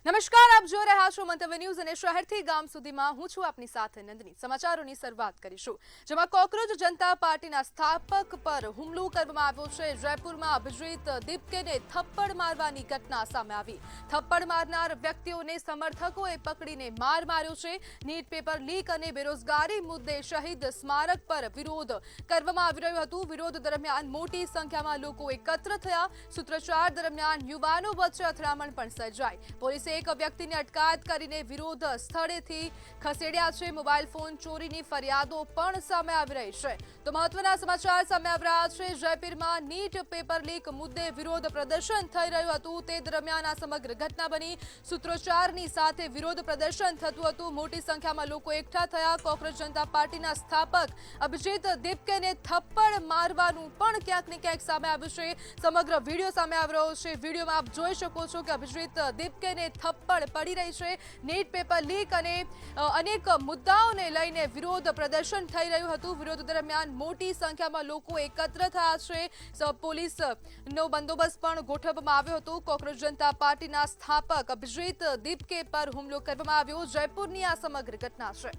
નમસ્કાર, આપ જોઈ રહ્યા છો મંતવ્ય ન્યૂઝ અને શહેરથી ગામ સુધીમાં હું છું આપની સાથે નંદની। સમાચારોની શરૂઆત કરીશું, જેમાં કોકરોચ જનતા પાર્ટીના સ્થાપક પર હુમલો કરવામાં આવ્યો છે। જયપુરમાં અભિજીત દીપકેને થપ્પડ મારવાની ઘટના સામે આવી। થપ્પડ મારનાર વ્યક્તિઓને સમર્થકોએ પકડીને માર માર્યો છે। નીટ પેપર લીક અને બેરોજગારી મુદ્દે શહીદ સ્મારક પર વિરોધ કરવામાં આવી રહ્યો હતો। વિરોધ દરમિયાન મોટી સંખ્યામાં લોકો એકત્ર થયા। સૂત્રોચ્ચાર દરમિયાન યુવાનો વચ્ચે અથડામણ પણ સર્જાઈ। પોલીસે એક વ્યક્તિને અટકાયત કરીને વિરોધ સ્થળેથી ખસેડ્યા છે। મોબાઈલ ફોન ચોરીની ફરિયાદો પણ સામે આવી રહી છે। તો મહત્વના સમાચાર સામે આવી રહ્યા છે। જયપુરમાં નીટ પેપર લીક મુદ્દે વિરોધ પ્રદર્શન થઈ રહ્યું હતું, તે દરમિયાન આ સમગ્ર ઘટના બની। સૂત્રોચ્ચારની સાથે વિરોધ પ્રદર્શન થતું હતું। મોટી સંખ્યામાં લોકો એકઠા થયા। કોકરોચ જનતા પાર્ટીના સ્થાપક અભિજીત દીપકેને થપ્પડ મારવાનું પણ ક્યાંક ને ક્યાંક સામે આવ્યું છે। સમગ્ર વિડીયો સામે આવી રહ્યો છે। વિડીયોમાં આપ જોઈ શકો છો કે અભિજીત દીપકેને થપ્પડ પડી રહી છે। નીટ પેપર લીક અને અનેક મુદ્દાઓને લઈને વિરોધ પ્રદર્શન થઈ રહ્યું હતું। વિરોધ દરમિયાન મોટી સંખ્યામાં લોકો એકત્ર થયા છે। પોલીસનો બંદોબસ્ત પણ ગોઠવવામાં આવ્યો હતો। કોકરોચ જનતા પાર્ટીના સ્થાપક અભિજીત દીપકે પર હુમલો કરવામાં આવ્યો। જયપુરની આ સમગ્ર ઘટના છે।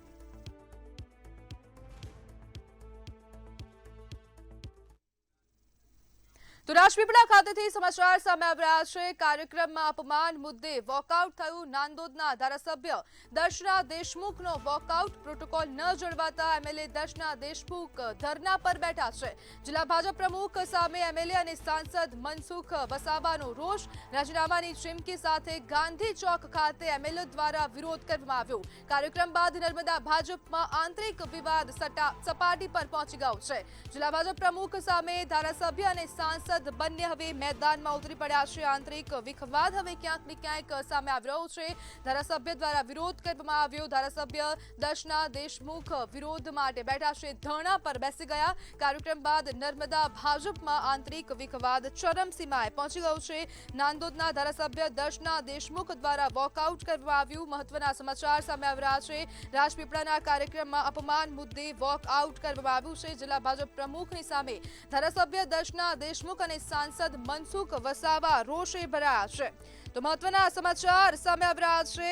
તો રાજપીપળા ખાતેથી સમાચાર સામે આવી રહ્યા છે। કાર્યક્રમમાં અપમાન મુદ્દે વોકઆઉટ થયું। નાંદોદના ધારાસભ્ય દર્શના દેશમુખનો વોકઆઉટ। પ્રોટોકોલ ન જળવાતા એમએલએ દર્શના દેશમુખ ધરના પર બેઠા છે। જિલ્લા ભાજપ પ્રમુખ સામે એમએલએ અને સાંસદ મનસુખ વસાવાનો રોષ। રાજીનામાની ચીમકી સાથે ગાંધી ચોક ખાતે એમએલએ દ્વારા વિરોધ કરવામાં આવ્યો। કાર્યક્રમ બાદ નર્મદા ભાજપમાં આંતરિક વિવાદ સપાટી પર પહોંચી ગયો છે। જિલ્લા ભાજપ પ્રમુખ સામે ધારાસભ્ય અને સાંસદ બંને હવે મેદાનમાં ઉતરી પડ્યા છે। આંતરિક વિખવાદ હવે ક્યાંક ને ક્યાંક સામે આવી રહ્યો છે। ધારાસભ્ય દ્વારા વિરોધ કરવામાં આવ્યો। ધારાસભ્ય દર્શના દેશમુખ વિરોધ માટે બેઠા છે, ધરણા પર બેસી ગયા। કાર્યક્રમ બાદ નર્મદા ભાજપમાં આંતરિક વિખવાદ ચરમસીમાએ પહોંચી ગયો છે। નાંદોદના ધારાસભ્ય દર્શના દેશમુખ દ્વારા વોકઆઉટ કરવામાં આવ્યું। મહત્વના સમાચાર સામે આવી રહ્યા છે। રાજપીપળાના કાર્યક્રમમાં અપમાન મુદ્દે વોકઆઉટ કરવામાં આવ્યું છે। જિલ્લા ભાજપ પ્રમુખની સામે ધારાસભ્ય દર્શના દેશમુખ અને સાંસદ મનસુખ વસાવા રોષે ભરાયા છે। તો મહત્વના સમાચાર સામે આવી રહ્યા છે।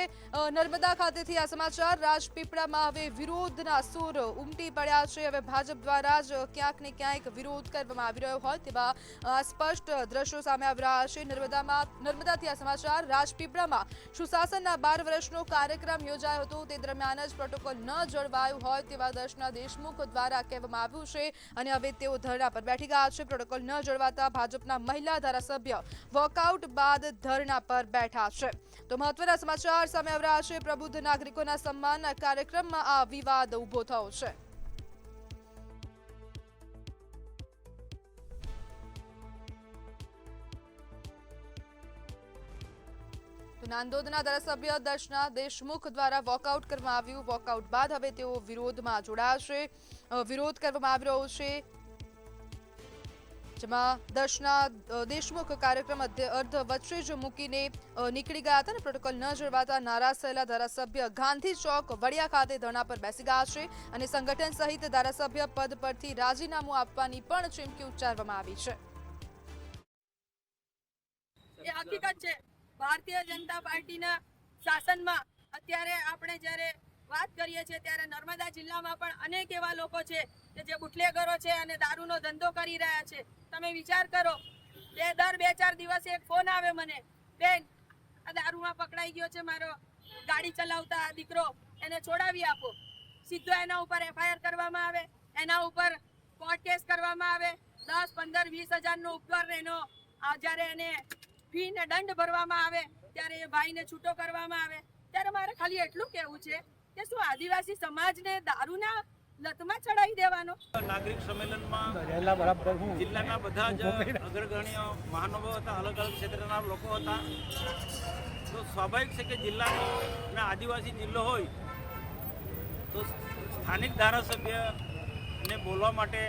નર્મદા ખાતેથી આ સમાચાર। રાજપીપળામાં હવે વિરોધના સૂર ઉમટી પડ્યા છે। હવે ભાજપ દ્વારા જ ક્યાંક ને ક્યાંક વિરોધ કરવામાં આવી રહ્યો હોય તેવા સ્પષ્ટ દ્રશ્યો સામે આવી રહ્યા છે। નર્મદાથી આ સમાચાર। રાજપીપળામાં સુશાસનના 12 વર્ષનો કાર્યક્રમ યોજાયો હતો, તે દરમિયાન જ પ્રોટોકોલ ન જળવાયું હોય તેવા દર્શના દેશમુખ દ્વારા કહેવામાં આવ્યું છે અને હવે તેઓ ધરણા પર બેઠી ગયા છે। પ્રોટોકોલ ન જળવાતા ભાજપના મહિલા ધારાસભ્ય વોકઆઉટ બાદ ધરણા પર બેઠા છે। તો મહત્વના સમાચાર સામે આવી રહ્યા છે। પ્રબુદ્ધ નાગરિકોના સન્માનના કાર્યક્રમમાં આ વિવાદ ઉભો થયો છે। નાંદોદના ધારાસભ્ય દર્શના દેશમુખ દ્વારા વોકઆઉટ કરવામાં આવ્યું। વોકઆઉટ બાદ હવે તેઓ વિરોધમાં જોડાયા છે। વિરોધ કરવામાં આવી રહ્યો છે, જેમાં દર્શના દેશમુખ કાર્યક્રમ અર્ધ વચ્ચે જ મૂકીને નીકળી ગયા હતા અને પ્રોટોકોલ ન જળવાતા નારાજ થયેલા ધારાસભ્ય ગાંધી ચોક વડિયા ખાતે ધરણા પર બેસી ગયા છે અને સંગઠન સહિત ધારાસભ્ય પદ પરથી રાજીનામું આપવાની પણ ચીમકી ઉચ્ચારવામાં આવી છે। એ હકીકત છે, ભારતીય જનતા પાર્ટીના શાસનમાં અત્યારે આપણે જ્યારે વાત કરીએ છીએ ત્યારે નર્મદા જિલ્લામાં પણ અનેક એવા લોકો છે કે જે બુટલેગરો છે અને દારૂનો ધંધો કરી રહ્યા છે। તમે વિચાર કરો કે દર 2-4 દિવસે એક ફોન આવે મને, બેન આ દારૂમાં પકડાઈ ગયો છે મારો ગાડી ચલાવતા દીકરો, એને છોડાવી આપો। સીધો એના ઉપર એફઆઈઆર કરવામાં આવે, એના ઉપર કોર્ટ કેસ કરવામાં આવે। 10, 15, 20 હજારનો ઉપર એનો જ્યારે એને ફી ને દંડ ભરવામાં આવે ત્યારે એ ભાઈને છૂટો કરવામાં આવે। ત્યારે મારે ખાલી એટલું કહેવું છે કે શું આદિવાસી સમાજને દારૂના લતમાં ચડાવી દેવાનો? નાગરિક સંમેલનમાં જિલ્લાના બધા જ અગ્રગણ્ય મહાનુભાવો હતા, અલગ અલગ ક્ષેત્રના લોકો હતા। તો સ્વાભાવિક છે કે જિલ્લાનો અને આદિવાસી જિલ્લો હોય તો સ્થાનિક ધારાસભ્યને બોલવા માટે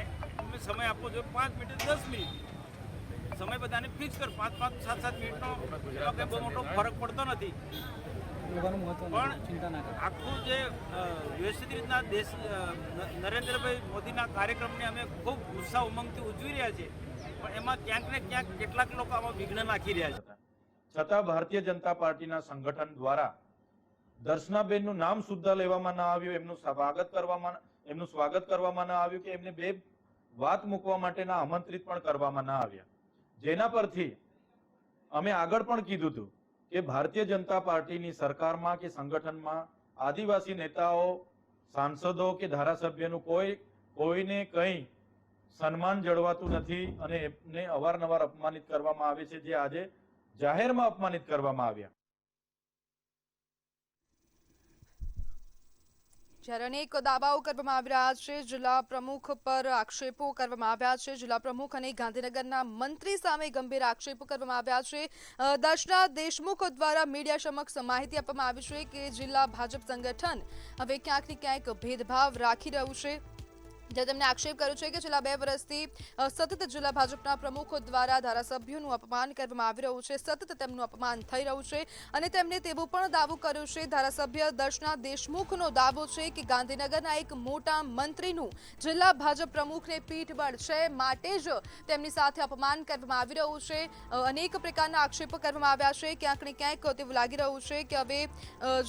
સમય આપવો જોઈએ। 5 મિનિટ 10 મિનિટ સમય બધાને ફિક્સ કર, 5-5, 7-7 મિનિટનો એમાં કંઈ બહુ મોટો ફરક પડતો નથી। પણ આખું જે વ્યવસ્થિત રીતના દેશ નરેન્દ્રભાઈ મોદીના કાર્યક્રમને અમે ખૂબ ઉત્સાહ ઉમંગથી ઉજવી રહ્યા છીએ, પણ એમાં ક્યાંક ને ક્યાંક કેટલાક લોકો આમાં વિઘ્ન નાખી રહ્યા છે। છતાં ભારતીય જનતા પાર્ટીના સંગઠન દ્વારા દર્શનાબેનનું નામ સુદ્ધા લેવામાં ન આવ્યું, એમનું સ્વાગત કરવામાં ન આવ્યું કે એમને બે વાત મૂકવા માટેના આમંત્રિત પણ કરવામાં ન આવ્યા. જેના પરથી અમે આગળ પણ કીધું હતું કે ભારતીય જનતા પાર્ટીની સરકારમાં કે સંગઠનમાં આદિવાસી નેતાઓ, સાંસદો કે ધારાસભ્યનું કોઈને કંઈ સન્માન જળવાતું નથી અને એમને અવારનવાર અપમાનિત કરવામાં આવે છે, જે આજે જાહેરમાં અપમાનિત કરવામાં આવ્યા. જ્યારે અનેક દાવાઓ કરવામાં આવી રહ્યા છે, જિલ્લા પ્રમુખ પર આક્ષેપો કરવામાં આવ્યા છે, જિલ્લા પ્રમુખ અને ગાંધીનગરના મંત્રી સામે ગંભીર આક્ષેપો કરવામાં આવ્યા છે. દર્શના દેશમુખ દ્વારા મીડિયા સમક્ષ માહિતી આપવામાં આવી છે કે જિલ્લા ભાજપ સંગઠન હવે ક્યાંક ને ક્યાંક ભેદભાવ રાખી રહ્યું છે. જે તેમણે આક્ષેપ કર્યો છે કે છેલ્લા 2 વર્ષથી સતત જિલ્લા ભાજપના પ્રમુખો દ્વારા ધારાસભ્યોનું અપમાન કરવામાં આવી રહ્યું છે, સતત તેમનું અપમાન થઈ રહ્યું છે. અને તેમણે તેવો પણ દાવો કર્યો છે, ધારાસભ્ય દર્શના દેશમુખનો દાવો છે કે ગાંધીનગરના એક મોટા મંત્રીનું જિલ્લા ભાજપ પ્રમુખને પીઠબળ છે, માટે જ તેમની સાથે અપમાન કરવામાં આવી રહ્યું છે. અનેક પ્રકારના આક્ષેપો કરવામાં આવ્યા છે. ક્યાંક ને ક્યાંક તેવું લાગી રહ્યું છે કે હવે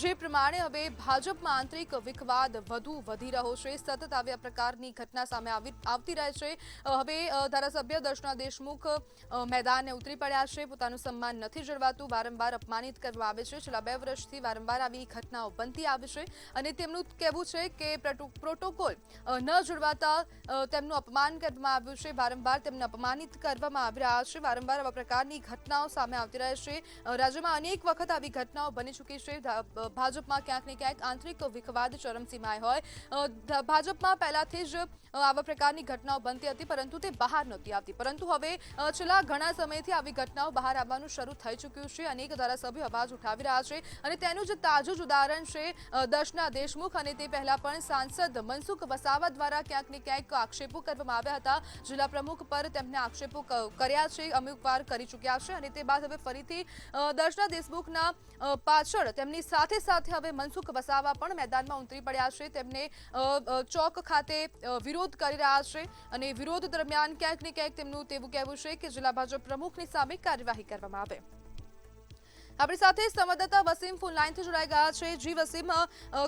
જે પ્રમાણે હવે ભાજપમાં આંતરિક વિખવાદ વધુ વધી રહ્યો છે, સતત આવ્યા પ્રકારની ઘટના સામે આવતી રહે છે. હવે ધારાસભ્ય દર્શના દેશમુખ મેદાને ઉતરી પડ્યા છે. પોતાનું સન્માન નથી જળવાતું, વારંવાર અપમાનિત કરવામાં આવે છે. છેલ્લા 2 વર્ષથી વારંવાર આવી ઘટનાઓ બનતી આવે છે અને તેમનું કહેવું છે કે પ્રોટોકોલ ન જળવાતા તેમનું અપમાન કરવામાં આવ્યું છે, વારંવાર તેમને અપમાનિત કરવામાં આવી રહ્યા છે. વારંવાર આવા પ્રકારની ઘટનાઓ સામે આવતી રહે છે. રાજ્યમાં અનેક વખત આવી ઘટનાઓ બની ચૂકી છે. ભાજપમાં ક્યાંક ને ક્યાંક આંતરિક વિખવાદ ચરમસીમાએ હોય. ભાજપમાં પહેલાથી જ આવા પ્રકારની ઘટનાઓ બનતી હતી, પરંતુ તે બહાર નહોતી આવતી. પરંતુ હવે છેલ્લા ઘણા સમયથી આવી ઘટનાઓ બહાર આવવાનું શરૂ થઈ ચૂક્યું છે. અનેક ધારાસભ્યો અવાજ ઉઠાવી રહ્યા છે અને તેનું જ તાજું જ ઉદાહરણ છે દર્શના દેશમુખ અને તે પહેલા પણ સાંસદ મનસુખ વસાવા દ્વારા ક્યાંક ને ક્યાંક આક્ષેપો કરવામાં આવ્યા હતા. જિલ્લા પ્રમુખ પર તેમને આક્ષેપો કર્યા છે, અમુક વાર કરી ચૂક્યા છે અને તે બાદ હવે ફરીથી દર્શના દેશમુખના પાછળ તેમની સાથે સાથે હવે મનસુખ વસાવા પણ મેદાનમાં ઉતરી પડ્યા છે. તેમને ચોક ખાતે વિરોધ કરી રહ્યા છે અને વિરોધ દરમિયાન ક્યાંક ને ક્યાંક તેમનું તેવું કહેવું છે કે જિલ્લા ભાજપ પ્રમુખની સામે કાર્યવાહી કરવામાં આવે. આપણી સાથે સંવાદદાતા વસીમ ફોન લાઈનથી જોડાઈ ગયા છે. જી વસીમ,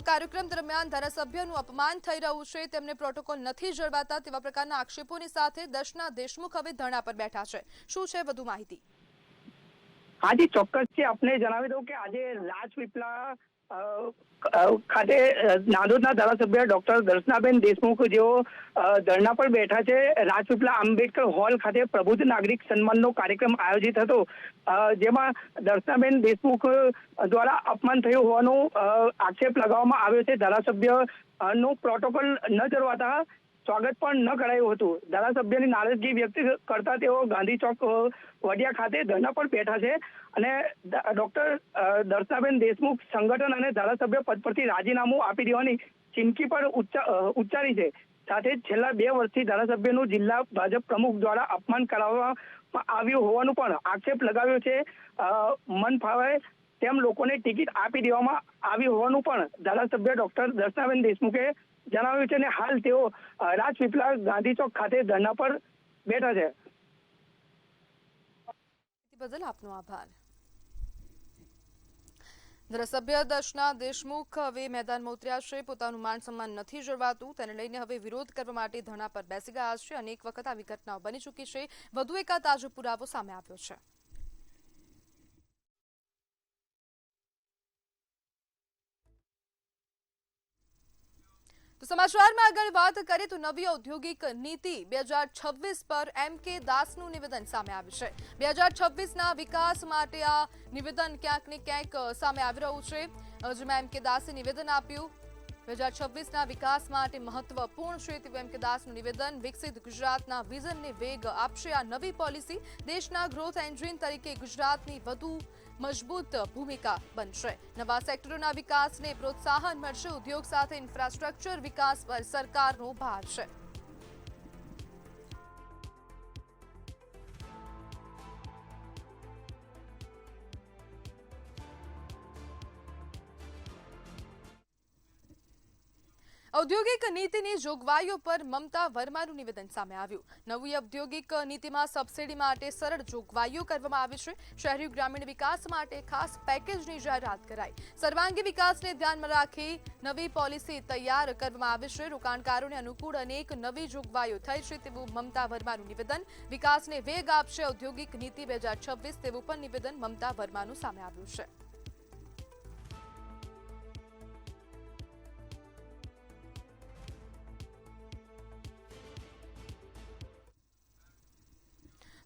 કાર્યક્રમ દરમિયાન ધારાસભ્યનું અપમાન થઈ રહ્યું છે, તેમને પ્રોટોકોલ નથી જળવાતા તેવા પ્રકારના આક્ષેપોની સાથે દર્શના દેશમુખ હવે ધરણા પર બેઠા છે. શું છે વધુ માહિતી? હાજી, ચોક્કસથી આપને જણાવી દઉં કે આજે રાજપીપળા ખાતે નાંદોદના ધારાસભ્ય ડોક્ટર દર્શનાબેન દેશમુખ જેઓ ધરણા પર બેઠા છે. રાજપીપળા આંબેડકર હોલ ખાતે પ્રબુદ્ધ નાગરિક સન્માનનો કાર્યક્રમ આયોજિત હતો, જેમાં દર્શનાબેન દેશમુખ દ્વારા અપમાન થયું હોવાનો આક્ષેપ લગાવવામાં આવ્યો છે. ધારાસભ્યનું પ્રોટોકોલ ન જળવાતા સ્વાગત પણ ન કરાયું હતું. ધારાસભ્યની નારાજગી વ્યક્ત કરતા તેઓ ગાંધી ચોક વડિયા ખાતે ધરણા પર બેઠા છે અને ડોક્ટર દર્શનાબેન દેશમુખ સંગઠન અને ધારાસભ્ય પદ પરથી રાજીનામું આપી દેવાની ચીમકી પર ઉચ્ચારી છે. સાથે જ છેલ્લા 2 વર્ષથી ધારાસભ્યનું જિલ્લા ભાજપ પ્રમુખ દ્વારા અપમાન કરાવવામાં આવ્યું હોવાનું પણ આક્ષેપ લગાવ્યો છે. મન ફાવે તેમ લોકોને ટિકિટ આપી દેવામાં આવી હોવાનું પણ ધારાસભ્ય ડોક્ટર દર્શનાબેન દેશમુખે જણાવ્યું છે અને હાલ તેઓ રાજપીપળા ગાંધી ચોક ખાતે ધરણા પર બેઠા છે. બદલ આપનો આભાર. ધારાસભ્ય દર્શના દેશમુખ હવે મેદાનમાં ઉતર્યા છે. પોતાનું માન સન્માન નથી જળવાતું, તેને લઈને હવે વિરોધ કરવા માટે ધરણા પર બેસી ગયા છે. અનેક વખત આવી ઘટનાઓ બની ચૂકી છે. વધુ એક તાજો પુરાવો સામે આવ્યો છે. તો સમાચારમાં આગળ વાત કરીએ તો નવી ઔદ્યોગિક નીતિ 2026 પર એમ.કે. દાસનું નિવેદન સામે આવ્યું છે. 2026ના વિકાસ માટે આ નિવેદન ક્યાંક ને ક્યાંક સામે આવી રહ્યું છે, જેમાં એમ.કે. દાસે નિવેદન આપ્યું. 2026ના વિકાસ માટે મહત્વપૂર્ણ છે તેવું એમ.કે. દાસનું નિવેદન. વિકસિત ગુજરાતના વિઝનને વેગ આપશે આ નવી પોલિસી. દેશના ગ્રોથ એન્જિન તરીકે ગુજરાતની વધુ મજબૂત ભૂમિકા બનશે. નવા સેક્ટરોના વિકાસને પ્રોત્સાહન મળશે. ઉદ્યોગ સાથે ઇન્ફ્રાસ્ટ્રક્ચર વિકાસ પર સરકારનો ભાર છે. ઔદ્યોગિક નીતિની જોગવાઈઓ પર મમતા વર્માનું નિવેદન સામે આવ્યું. નવી ઔદ્યોગિક નીતિમાં સબસિડી માટે સરળ જોગવાઈઓ કરવામાં આવી છે. શહેરી ગ્રામીણ વિકાસ માટે ખાસ પેકેજની જાહેરાત કરાઈ. સર્વાંગી વિકાસને ધ્યાનમાં રાખી નવી પોલિસી તૈયાર કરવામાં આવી છે. રોકાણકારોને અનુકૂળ અનેક નવી જોગવાઈઓ થઈ છે તેવું મમતા વર્માનું નિવેદન. વિકાસને વેગ આપશે ઔદ્યોગિક નીતિ 2026 તેવું પણ નિવેદન મમતા વર્માનું સામે આવ્યું છે.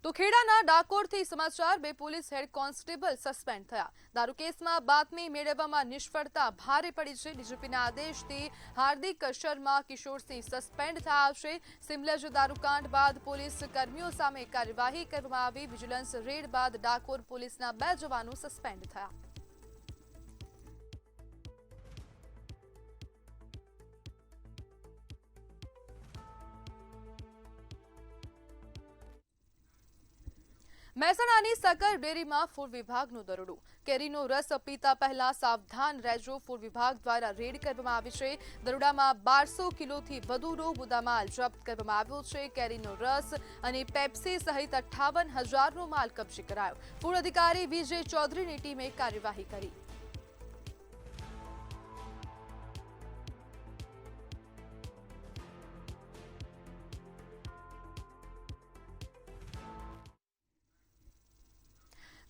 તો ખેડાના ડાકોરથી સમાચાર. 2 પોલીસ હેડ કોન્સ્ટેબલ સસ્પેન્ડ થયા. દારૂ કેસમાં બાતમી મેળવવામાં નિષ્ફળતા ભારે પડી છે. ડીજીપીના આદેશથી હાર્દિક શર્મા, કિશોરસિંહ સસ્પેન્ડ થયા છે. સિમલજ દારૂકાંડ બાદ પોલીસ કર્મીઓ સામે કાર્યવાહી કરવામાં આવી. વિજિલન્સ રેડ બાદ ડાકોર પોલીસના 2 જવાનો સસ્પેન્ડ થયા. મહેસાણાની સકર ડેરીમાં ફૂડ વિભાગનું દરોડો. કેરીનો રસ પીતા પહેલા સાવધાન રહેજો. ફૂડ વિભાગ દ્વારા રેડ કરવામાં આવી છે. દરોડામાં 1200 કિલોથી વધુનો મુદ્દામાલ જપ્ત કરવામાં આવ્યો છે. કેરીનો રસ અને પેપ્સી સહિત 58,000નો માલ કબજે કરાયો. ફૂડ અધિકારી વિજય ચૌધરીની ટીમે કાર્યવાહી કરી.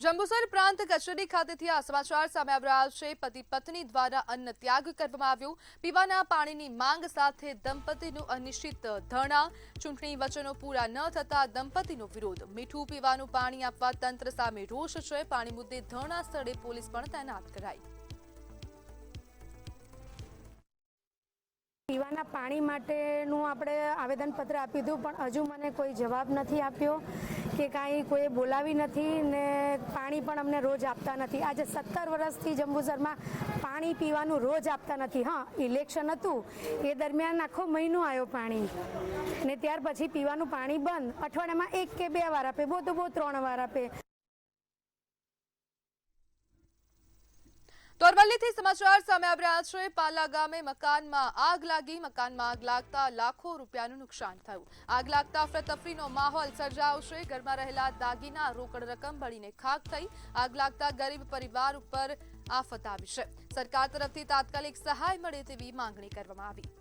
જંબુસર પ્રાંત કચેરી ખાતેથી આ સમાચાર સામે આવી રહ્યા છે. પતિ પત્ની દ્વારા અન્ન ત્યાગ કરવામાં આવ્યો. પીવાના પાણીની માંગ સાથે દંપતીનું અનિશ્ચિત ધરણા. ચૂંટણી વચનો પૂરા ન થતા દંપતીનો વિરોધ. મીઠું પીવાનું પાણી આપવા તંત્ર સામે રોષ છે. પાણી મુદ્દે ધરણા સ્થળે પોલીસ પણ તૈનાત કરાઈ. પીવાના પાણી માટેનું આપણે આવેદનપત્ર આપ્યું હતું, પણ હજુ મને કોઈ જવાબ નથી આપ્યો કે કાંઈ કોઈ બોલાવી નથી ને પાણી પણ અમને રોજ આપતા નથી. આજે 17 વર્ષથી જંબુસરમાં પાણી પીવાનું રોજ આપતા નથી. હા, ઇલેક્શન હતું એ દરમિયાન આખો મહિનો આવ્યો પાણી, ને ત્યાર પછી પીવાનું પાણી બંધ. અઠવાડિયામાં 1 કે 2 વાર આપે, બહુ તો બહુ 3 વાર આપે. તો અરવલ્લીથી સમાચાર સામે આવી રહ્યા છે. પાલા ગામે મકાનમાં આગ લાગી. મકાનમાં આગ લાગતા લાખો રૂપિયાનું નુકસાન થયું. આગ લાગતા અફરાતફરીનો માહોલ સર્જાયો છે. ઘરમાં રહેલા દાગીના, રોકડ રકમ બળીને ખાખ થઈ. આગ લાગતા ગરીબ પરિવાર ઉપર આફત આવી છે. સરકાર તરફથી તાત્કાલિક સહાય મળે તેવી માંગણી કરવામાં આવી.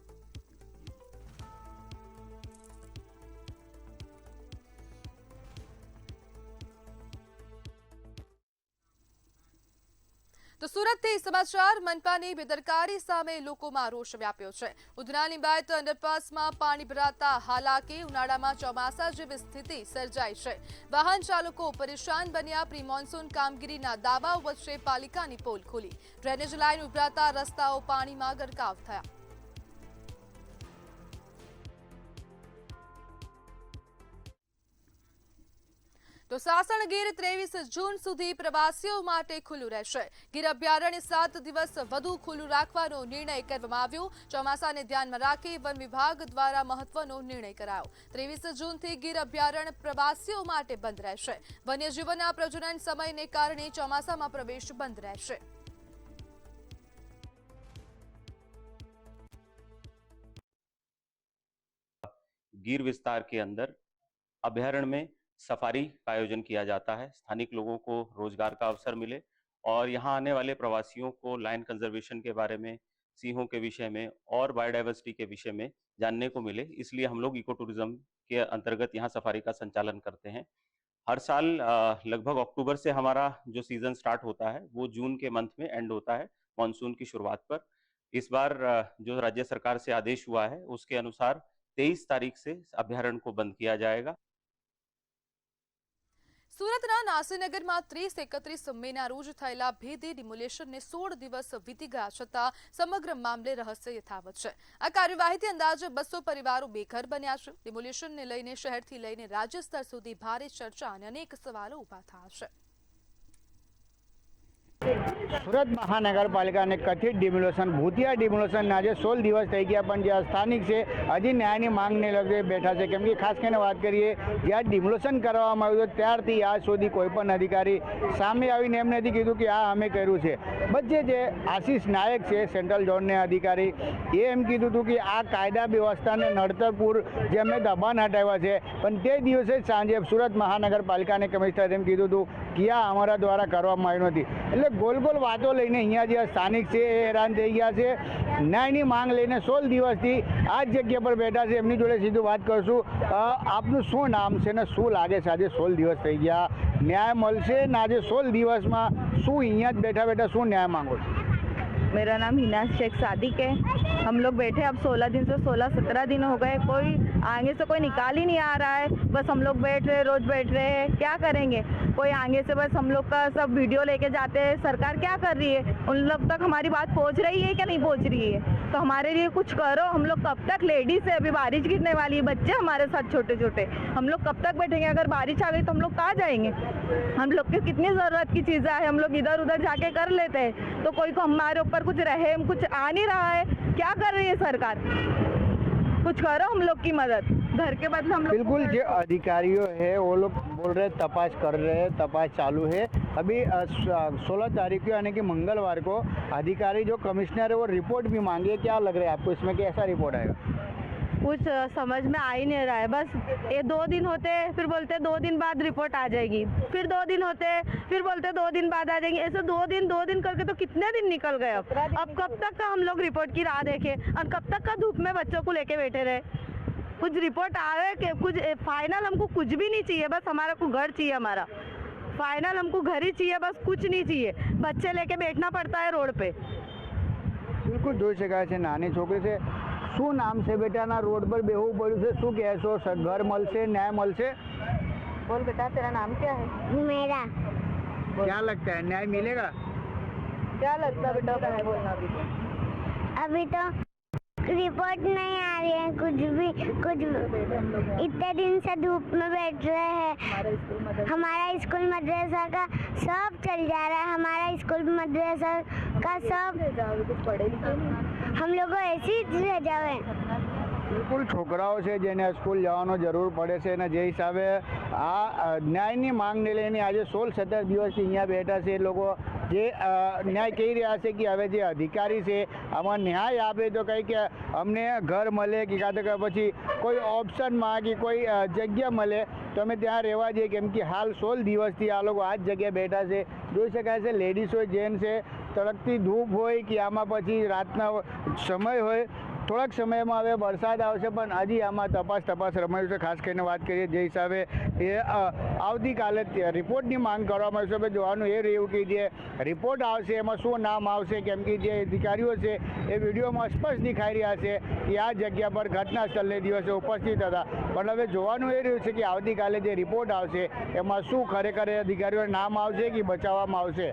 તો સુરતથી સમાચાર. મનપાની બેદરકારી સામે લોકોમાં રોષ વ્યાપ્યો છે. ઉધના લિંબાયત અંડરપાસમાં પાણી ભરાતા હાલાકી. ઉનાળામાં ચોમાસા જેવી સ્થિતિ સર્જાઈ છે. વાહન ચાલકો પરેશાન બન્યા. પ્રી મોન્સૂન કામગીરીના દાવાઓ વચ્ચે પાલિકાની પોલ ખોલી. ડ્રેનેજ લાઇન ઉભરાતા રસ્તાઓ પાણીમાં ગરકાવ થયા. તો સાસણગીર 23 જૂન સુધી પ્રવાસીઓ માટે ખુલ્લું રહેશે. ગીર અભયારણ્ય 7 દિવસ વધુ ખુલ્લું રાખવાનો નિર્ણય કરવામાં આવ્યો. ચોમાસાને ધ્યાનમાં રાખી વન વિભાગ દ્વારા મહત્વનો નિર્ણય કરાયો. 23 જૂનથી ગીર અભયારણ્ય પ્રવાસીઓ માટે બંધ રહેશે. વન્યજીવના પ્રજનન સમયને કારણે ચોમાસામાં પ્રવેશ બંધ રહેશે. गिर विस्तार के अंदर अभ्यारण्य में सफारी का आयोजन किया जाता है. स्थानिक लोगों को रोजगार का अवसर मिले और यहाँ आने वाले प्रवासियों को लायन कंजर्वेशन के बारे में, सिंहों के विषय में और बायोडाइवर्सिटी के विषय में जानने को मिले. इसलिए हम लोग इको टूरिज्म के अंतर्गत यहाँ सफारी का संचालन करते हैं. हर साल लगभग अक्टूबर से हमारा जो सीजन स्टार्ट होता है वो जून के मंथ में एंड होता है, मानसून की शुरुआत पर. इस बार जो राज्य सरकार से आदेश हुआ है उसके अनुसार 23 तारीख से अभ्यारण्य को बंद किया जाएगा. સુરતના નાસીનગરમાં 30-31 મેના રોજ થયેલા ભેદી ડિમોલેશનને 16 દિવસ વીતી ગયા છતાં સમગ્ર મામલે રહસ્ય યથાવત છે. આ કાર્યવાહીથી અંદાજે 200 પરિવારો બેઘર બન્યા છે. ડિમોલેશનને લઈને શહેરથી લઈને રાજ્ય સ્તર સુધી ભારે ચર્ચા અને અનેક સવાલો ઉભા થયા છે. સુરત મહાનગરપાલિકાને કથિત ડિમોલેશન ભૂતિયા ડિમોલેશન આજે 16 દિવસ થઈ ગયા, પણ જે સ્થાનિક છે હજી ન્યાયની માંગને લઈને બેઠા છે. કેમ કે ખાસ કરીને વાત કરીએ, જ્યાં ડિમોલેશન કરવામાં આવ્યું હતું ત્યારથી આજ સુધી કોઈ પણ અધિકારી સામે આવીને એમ નથી કીધું કે આ અમે કર્યું છે. વચ્ચે જે આશીષ નાયક છે સેન્ટ્રલ ઝોનના અધિકારી, એ એમ કીધું હતું કે આ કાયદા વ્યવસ્થાને નડતરપૂર જે અમે દબાણ હટાવ્યા છે, પણ તે દિવસે સાંજે સુરત મહાનગરપાલિકાને કમિશનર એમ કીધું હતું કે આ અમારા દ્વારા કરવામાં આવ્યું નથી. એટલે ગોલ ગોલ વાતો લઈને અહીંયા જે સ્થાનિક છે એ હેરાન થઈ ગયા છે. ન્યાયની માંગ લઈને 16 દિવસથી આ જ જગ્યા પર બેઠા છે. એમની જોડે સીધું વાત કરશું. આપનું શું નામ છે ને શું લાગે છે આજે 16 દિવસ થઈ ગયા, ન્યાય મળશે ને આજે 16 દિવસમાં શું અહીંયા જ બેઠા બેઠા શું न्याय मांगो? मेरा नाम हिना शेख सादिक है. हम लोग बैठे अब 16 दिन से 16-17 दिन हो गए, कोई आगे से कोई निकाल ही नहीं आ रहा है. बस हम लोग बैठ रहे, रोज बैठ रहे हैं, क्या करेंगे? कोई आगे से बस हम लोग का सब वीडियो लेके जाते हैं. सरकार क्या कर रही है? उन लोग तक हमारी बात पहुंच रही है क्या नहीं पहुंच रही है? तो हमारे लिए कुछ करो. हम लोग कब तक, लेडीज है, अभी बारिश गिरने वाली है, बच्चे हमारे साथ छोटे छोटे, हम लोग कब तक बैठेंगे? अगर बारिश आ गई तो हम लोग कहाँ जाएंगे? हम लोग की कितनी ज़रूरत की चीज़ें है, हम लोग इधर उधर जाके कर लेते हैं, तो कोई को हमारे ऊपर कुछ रहे, कुछ आ नहीं रहा है. क्या कर रही है सरकार? कुछ करो हम लोग की मदद. घर के बदले हम लोग बिल्कुल जो अधिकारियों है वो लोग बोल रहे तपास कर रहे हैं, तपास चालू है. अभी 16 तारीख को यानी कि मंगलवार को अधिकारी जो कमिश्नर है वो रिपोर्ट भी मांगे. क्या लग रहा है आपको इसमें, कैसा रिपोर्ट आएगा? कुछ समझ में आ ही नहीं रहा है. बस ये 2 दिन होते फिर बोलते 2 दिन बाद रिपोर्ट आ जाएगी, फिर 2 दिन होते फिर बोलते 2 दिन बाद आ जाएंगे. ऐसे 2 दिन करके तो कितने दिन निकल गए. अब कब तक का हम लोग रिपोर्ट की राह देखें और कब तक का धूप में बच्चों को लेके बैठे रहे? कुछ रिपोर्ट आए कि कुछ फाइनल हमको कुछ भी नहीं चाहिए. बस हमारा को घर चाहिए, हमारा फाइनल हमको घर ही चाहिए, बस कुछ नहीं चाहिए. बच्चे लेके बैठना पड़ता है रोड पे. बिल्कुल જોઈ શકાય છે નાની છોકરી છે. શું નામ છે બેટાના? રોડ પર બેહવું પડ્યું છે, શું કહેશો? ઘર મળશે, न्याय મળશે? बोल बेटा तेरा नाम क्या है? मेरा क्या लगता है न्याय मिलेगा? क्या लगता है बेटा? क्या है बोलना अभी तो रिपोर्ट नहीं आ रही है, कुछ इतने दिन से धूप में बैठ रहे हैं. हमारा स्कूल मदरसा का सब चल जा रहा है. हमारा स्कूल मदरसा का सब हम लोग को ऐसी रह जावे. બિલકુલ છોકરાઓ છે જેને સ્કૂલ જવાનો જરૂર પડે છે અને જે હિસાબે આ ન્યાયની માંગને લઈને આજે 16-17 દિવસથી અહીંયા બેઠા છે. એ લોકો જે ન્યાય કહી રહ્યા છે કે હવે જે અધિકારી છે આમાં ન્યાય આપે તો કંઈક અમને ઘર મળે કે કાં તો પછી કોઈ ઓપ્શનમાં કે કોઈ જગ્યા મળે તો અમે ત્યાં રહેવા જઈએ. કેમ કે હાલ 16 દિવસથી આ લોકો આ જ જગ્યાએ બેઠા છે. જોઈ શકાય છે લેડીઝ હોય, જેન્ટ્સ છે, તડકતી ધૂપ હોય કે આમાં પછી રાતના સમય હોય. થોડાક સમયમાં હવે વરસાદ આવશે, પણ હજી આમાં તપાસ રમાયું છે. ખાસ કરીને વાત કરીએ જે હિસાબે એ આવતીકાલે રિપોર્ટની માંગ કરવામાં આવશે. હવે જોવાનું એ રહ્યું કે જે રિપોર્ટ આવશે એમાં શું નામ આવશે. કેમ કે જે અધિકારીઓ છે એ વિડીયોમાં સ્પષ્ટ દેખાઈ રહ્યા છે કે આ જગ્યા પર ઘટના સ્થળને દિવસે ઉપસ્થિત હતા, પણ હવે જોવાનું એ રહ્યું છે કે આવતીકાલે જે રિપોર્ટ આવશે એમાં શું ખરેખર અધિકારીઓના નામ આવશે કે બચાવવામાં આવશે.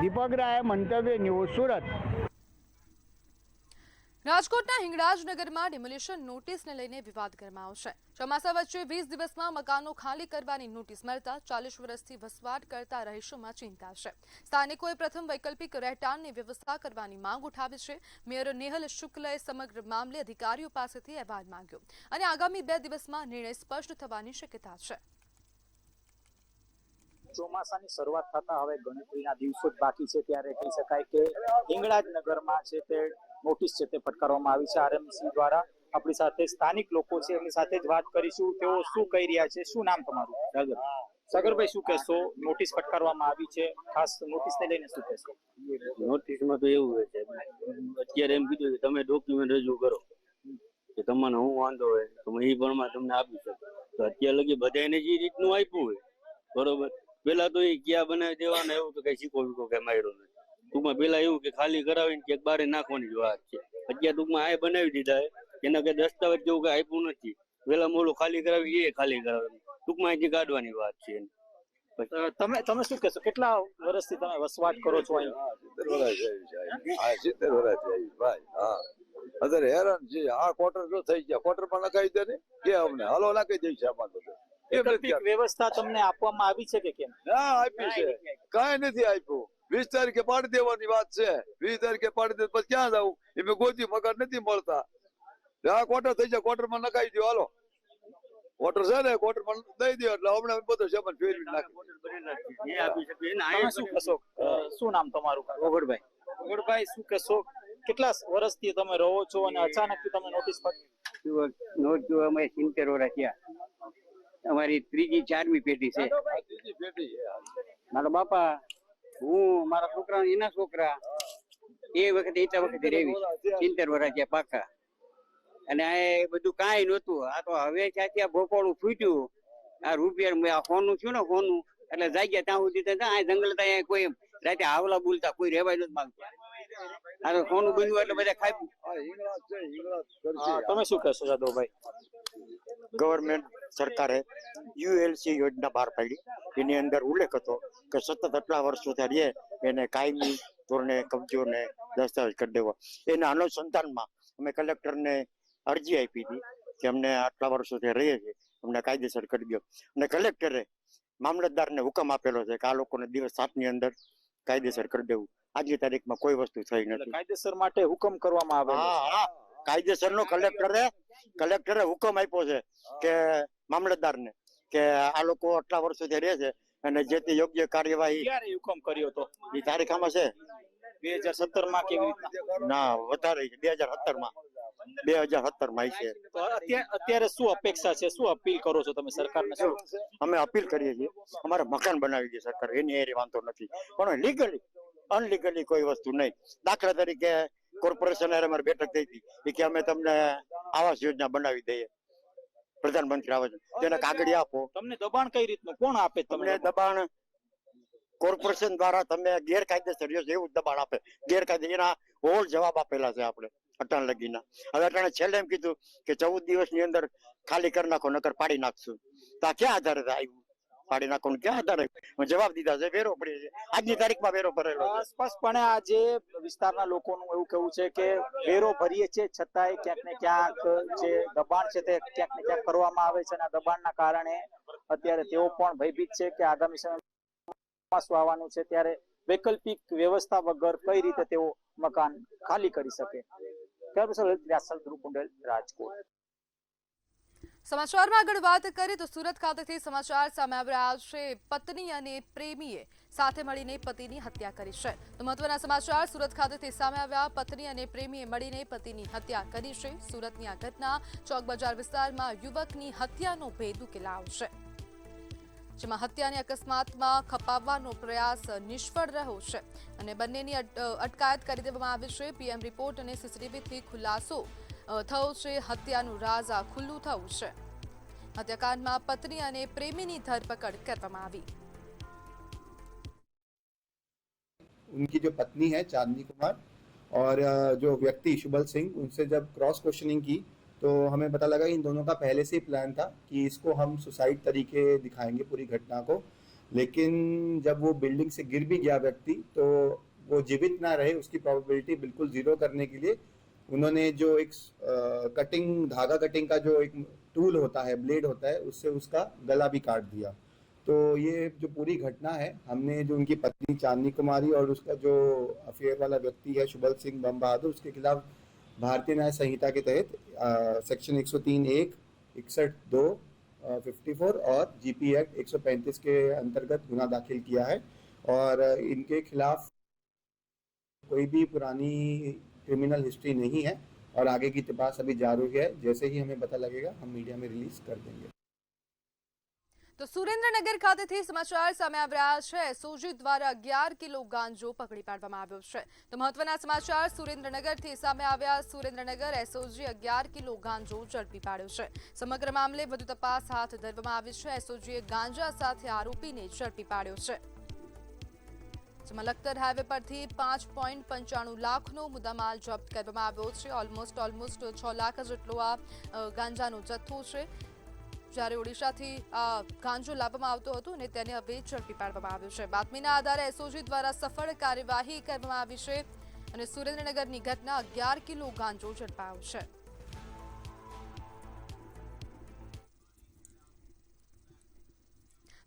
દીપક રાય, મંતવ્ય ન્યૂઝ, સુરત. રાજકોટના હિંગળાજનગરમાં ડિમોલિશન નોટિસને લઈને વિવાદ ગરમાયો છે. ચોમાસા વચ્ચે 20 દિવસમાં મકાનો ખાલી કરવાની નોટિસ મળતા 40 વર્ષથી વસવાટ કરતા રહીશોમાં ચિંતા છે. સ્થાનિકોએ પ્રથમ વૈકલ્પિક રહેઠાણની વ્યવસ્થા કરવાની માંગ ઉઠાવી છે. મેયર નેહલ શુક્લએ સમગ્ર મામલે અધિકારીઓ પાસેથી અહેવાલ માંગ્યો અને આગામી 2 દિવસમાં નિર્ણય સ્પષ્ટ થવાની શક્યતા છે. ચોમાસાની શરૂઆત થતા હવે ગણતરીના દિવસો જ બાકી છે, ત્યારે કહી શકાય કે હિંગળાજનગરમાં છે તે નોટિસ છે તે ફટકારવામાં આવી છે આરએમસી દ્વારા. આપણી સાથે સ્થાનિક લોકો છે, એમની સાથે જ વાત કરીશું. તેઓ શું કહી રહ્યા છે? શું નામ તમારું? સાગરભાઈ, શું કહેશો? નોટિસ ફટકારવામાં આવી છે, ખાસ નોટિસને લઈને શું કહેશો? નોટિસમાં તો એવું હોય છે, અત્યારે એમ કીધું કે તમે ડોક્યુમેન્ટ રજૂ કરો કે તમને હું વાંધો હોય તો એ પણ તમને આપી શકો. તો અત્યારે લગી બધાને જે રીતનું આપ્યું હોય બરોબર, પેલા તો એ ક્યાં બનાવી દેવાના એવું તો કઈ શીખો કઈ માર્યો નથી. ટૂંકમાં પેલા એવું કે ખાલી કરાવીને ક્યાંક બારે નાખવાની જ વાત છે. અત્યારે ટૂંકમાં આ બનાવી દીધા એના કઈ દસ્તાવેજ જેવું કઈ આપ્યું નથી. પેલા મોલો ખાલી કરાવી એ ખાલી કરાવી, ટૂંકમાં અહીંથી કાઢવાની વાત છે. તમે શું કહેશો? કેટલા વર્ષથી તમે વસવાટ કરો છો અહીં? 70 વર્ષ ભાઈ. હા, અત્યારે હેરાન છે. આ ક્વાર્ટર જો થઈ ગયા, ક્વાર્ટર પણ લગાવી દે ને કે અમને હાલો નાખી દઈ છે. આમાં વૈકલ્પિક વ્યવસ્થા તમને આપવામાં આવી છે કે કેમ? ના, આપી છે, કઈ નથી આપ્યું. 20 તારીખે પાડી દેવાની વાત છે. 20 તારીખે પાડી દે પછી ક્યાં જવું? એમ ગોતી મકાન નથી મળતા. આ ક્વાર્ટર થઈ જાય, ક્વાર્ટરમાં નખાઈ દો. હાલો ક્વાર્ટર છે ને, ક્વાર્ટરમાં દઈ દો એટલે હમણાં બધો સામાન ફેરવી તમે શું કહેશો? શું નામ તમારું? ઓગળભાઈ. ઓગળભાઈ, શું કહેશો? કેટલા વર્ષથી તમે રહો છો અને અચાનક તમે નોટિસ પડી? નોટ અમે 70 વર્ષ થયા. અમારી 3જી 4મી પેઢી છે. મારા બાપા, હું, મારા છોકરા, એના છોકરા એ વખતે રેવી 70 વર્ષ થયા પાકા. અને આ બધું કાંઈ નહોતું. આ તો હવે ત્યાં ભોપોળું ફૂટ્યું. આ રૂપિયા હોનું થયું ને, હોનું એટલે જાગ્યા ત્યાં સુધી આ જંગલ ત્યાં કોઈ રાતે હાવલા બોલતા કોઈ રહેવાય નથી માંગતા. આ તો હોનું બન્યું એટલે બધા ખાઈ. તમે શું કહેશો જાદવભાઈ? ગવર્મેન્ટ સરકારે યુએલસી યોજના બહાર પાડી. એની અંદર ઉલ્લેખ હતો કે સતત આટલા વર્ષોથી રહે એને કાયમી ધોરણે કબજો ને દસ્તાવેજ કરી દેવા. એના અનુસંધાનમાં અમે કલેક્ટરને અરજી આપી હતી કે અમને આટલા વર્ષોથી રહીએ છીએ, અમને કાયદેસર કરી દો. અને કલેક્ટરે મામલતદારને હુકમ આપેલો છે કે આ લોકોને દિવસ 7 ની અંદર કાયદેસર કરી દેવું. આજની તારીખમાં કોઈ વસ્તુ થઈ નથી. કાયદેસર માટે હુકમ કરવામાં આવે. હા, કાયદેસરનો કલેક્ટરે હુકમ આપ્યો છે કે મામલતદારને કે આ લોકો આટલા વર્ષોથી રહે છે અને જે તે યોગ્ય કાર્યવાહી. ક્યારે હુકમ કર્યો હતો? એ તારીખ આમાં છે 2017 માં કેવી રીતના? ના, વધારે 2017 માં છે. તો અત્યારે શું અપેક્ષા છે? શું અપીલ કરો છો તમે સરકારને? શું અમે અપીલ કરીએ છીએ, અમારે મકાન બનાવી દે સરકાર, એની એરી વાંધો નથી, પણ લીગલી અનલીગલી કોઈ વસ્તુ નહીં. દાખલા તરીકે કોર્પોરેશન અમારી બેઠક થઈ હતી કે અમે તમને આવાસ યોજના બનાવી દઈએ, પ્રધાનમંત્રી આવાસ, તેના કાગળિયા આપો. તમને દબાણ કઈ રીતનું કોણ આપે? તમને દબાણ કોર્પોરેશન દ્વારા તમે ગેરકાયદેસર રહ્યો છો એવું દબાણ આપે. ગેરકાયદે એના હોલ જવાબ આપેલા છે આપણે અટાણ લગીના. હવે અટાણે છેલ્લે એમ કીધું કે 14 દિવસની અંદર ખાલી કરી નાખો, નકર પાડી નાખશું. તો આ ક્યાં આધારે આવ્યું? પાડી નાખો ક્યાં આધારે? જવાબ દીધા છે વેરો પડી છે. આજની તારીખમાં વેરો ભરેલો. સ્પષ્ટપણે આજે વિસ્તારના લોકોનું એવું કહેવું છે કે વેરો ભરીએ છે છતાંય ક્યાંક ને ક્યાંક જે દબાણ છે તે ક્યાંક ને ક્યાંક કરવામાં આવે છે. અને આ દબાણના કારણે અત્યારે તેઓ પણ ભયભીત છે કે આગામી સમયમાં શું આવવાનું છે, ત્યારે વૈકલ્પિક વ્યવસ્થા વગર કઈ રીતે તેઓ મકાન ખાલી કરી શકે. રાજકોટ. સમાચારમાં આગળ વાત કરીએ તો સુરત ખાતેથી સમાચાર સામે આવી રહ્યા છે. પત્ની અને પ્રેમીએ સાથે મળીને પતિની હત્યા કરી છે. તો મહત્વના સમાચાર સુરત ખાતેથી સામે આવ્યા. પત્ની અને પ્રેમીએ મળીને પતિની હત્યા કરી છે. સુરતની આ ઘટના ચોક બજાર વિસ્તારમાં યુવકની હત્યાનો ભેદ ઉકેલાયો છે, જેમાં હત્યાની અકસ્માતમાં ખપાવવાનો પ્રયાસ નિષ્ફળ રહ્યો છે અને બંનેની અટકાયત કરી દેવામાં આવી છે. પીએમ રિપોર્ટ અને સીસીટીવીથી ખુલાસો થયો છે. હત્યાનું રાઝ ખુલ્લું થયું છે. હત્યાકાંડમાં પત્ની અને પ્રેમીની ધરપકડ કરવામાં આવી. उनकी जो पत्नी है चांदनी कुमार और जो व्यक्ति शुभल सिंह, उनसे जब क्रॉस क्वेश्चनिंग की तो हमें पता लगा इन दोनों का पहले से ही प्लान था कि इसको हम सुसाइड तरीके दिखाएंगे पूरी घटना को. लेकिन जब वो बिल्डिंग से गिर भी गया व्यक्ति तो वो जीवित ना रहे, उसकी प्रोबेबिलिटी बिल्कुल जीरो करने के लिए उन्होंने जो एक कटिंग, धागा कटिंग का जो एक टूल होता है, ब्लेड होता है, उससे उसका गला भी काट दिया. तो ये जो पूरी घटना है, हमने जो उनकी पत्नी चांदनी कुमारी और उसका जो अफेयर वाला व्यक्ति है शुभल सिंह बम बहादुर, उसके खिलाफ भारतीय न्याय संहिता के तहत सेक्शन 103(1), 61(2), 54 और जीपी एक्ट 135 के अंतर्गत गुना दाखिल किया है. और इनके खिलाफ कोई भी पुरानी क्रिमिनल हिस्ट्री नहीं है और आगे की तपास अभी जारी है. जैसे ही हमें पता लगेगा हम मीडिया में रिलीज कर देंगे. તો સુરેન્દ્રનગર ખાતેથી સમાચાર સામે આવી રહ્યા છે. એસઓજી દ્વારા 11 કિલો ગાંજો પકડી પાડવામાં આવ્યો છે. તો મહત્વના સમાચાર સુરેન્દ્રનગરથી સામે આવ્યા. સુરેન્દ્રનગર એસઓજી 11 કિલો ગાંજો ઝડપી પાડ્યો છે. સમગ્ર મામલે વધુ તપાસ હાથ ધરવામાં આવી છે. એસઓજીએ ગાંજા સાથે આરોપીને ઝડપી પાડ્યો છે, જેમાં લખતર હાઈવે પરથી 5.95 લાખનો મુદ્દામાલ જપ્ત કરવામાં આવ્યો છે. ઓલમોસ્ટ 6 લાખ જેટલો આ ગાંજાનો જથ્થો છે. જ્યારે ઓડિશાથી આ ગાંજો લાવવામાં આવતો હતો અને તેને હવે ઝડપી પાડવામાં આવ્યો છે. બાતમીના આધારે એસઓજી દ્વારા સફળ કાર્યવાહી કરવામાં આવી છે અને સુરેન્દ્રનગરની ઘટના 11 કિલો ગાંજો ઝડપાયો છે.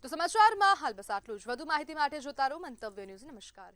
તો સમાચારમાં હાલ બસ આટલું જ. વધુ માહિતી માટે જોતા રહો મંતવ્ય ન્યૂઝ. નમસ્કાર.